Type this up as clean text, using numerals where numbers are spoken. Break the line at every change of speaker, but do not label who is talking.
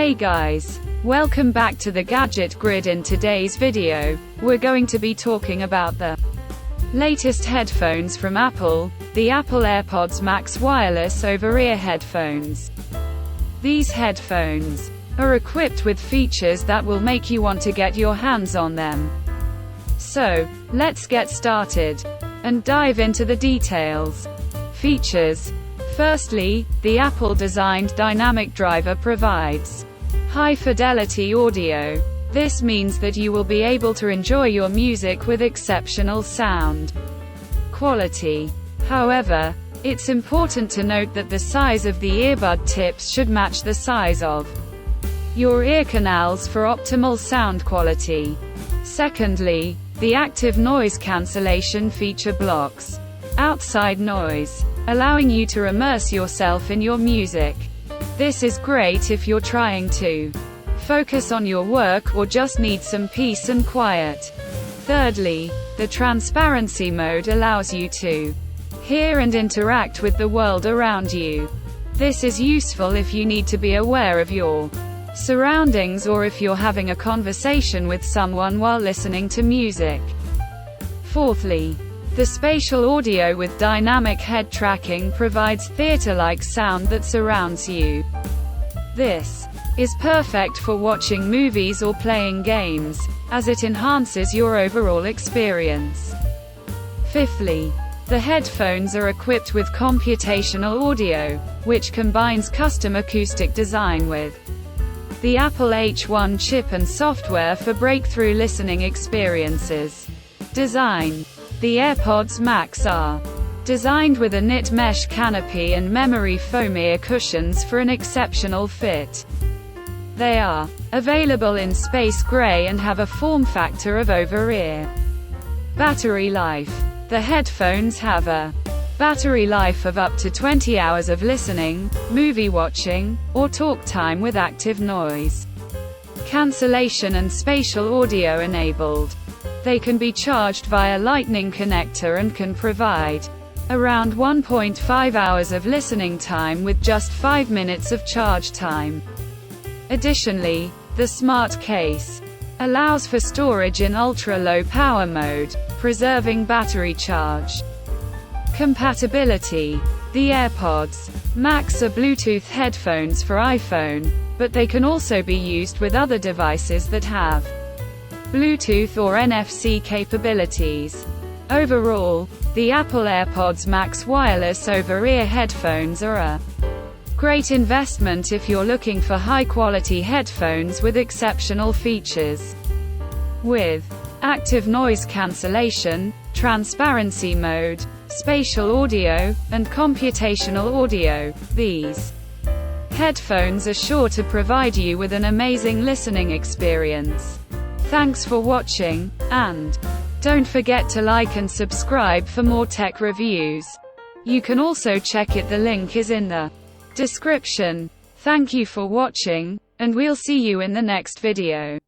Hey guys, welcome back to the Gadget Grid. In today's video, we're going to be talking about the latest headphones from Apple, the Apple AirPods Max wireless over-ear headphones. These headphones are equipped with features that will make you want to get your hands on them. So, let's get started and dive into the details. Features. Firstly, the Apple-designed dynamic driver provides high-fidelity audio. This means that you will be able to enjoy your music with exceptional sound quality. However, it's important to note that the size of the earbud tips should match the size of your ear canals for optimal sound quality. Secondly, the Active Noise Cancellation feature blocks outside noise, allowing you to immerse yourself in your music. This is great if you're trying to focus on your work or just need some peace and quiet. Thirdly, the transparency mode allows you to hear and interact with the world around you. This is useful if you need to be aware of your surroundings or if you're having a conversation with someone while listening to music. Fourthly, the spatial audio with dynamic head tracking provides theater-like sound that surrounds you. This is perfect for watching movies or playing games, as it enhances your overall experience. Fifthly, the headphones are equipped with computational audio, which combines custom acoustic design with the Apple H1 chip and software for breakthrough listening experiences. Design. The AirPods Max are designed with a knit mesh canopy and memory foam ear cushions for an exceptional fit. They are available in space gray and have a form factor of over-ear. Battery life. The headphones have a battery life of up to 20 hours of listening, movie watching, or talk time with active noise cancellation and spatial audio enabled. They can be charged via Lightning connector and can provide around 1.5 hours of listening time with just 5 minutes of charge time. Additionally, the smart case allows for storage in ultra-low power mode, preserving battery charge. Compatibility. The AirPods Max are Bluetooth headphones for iPhone, but they can also be used with other devices that have Bluetooth or NFC capabilities. Overall, the Apple AirPods Max wireless over-ear headphones are a great investment if you're looking for high-quality headphones with exceptional features. With active noise cancellation, transparency mode, spatial audio, and computational audio, these headphones are sure to provide you with an amazing listening experience. Thanks for watching, and don't forget to like and subscribe for more tech reviews. You can also check it, the link is in the description. Thank you for watching, and we'll see you in the next video.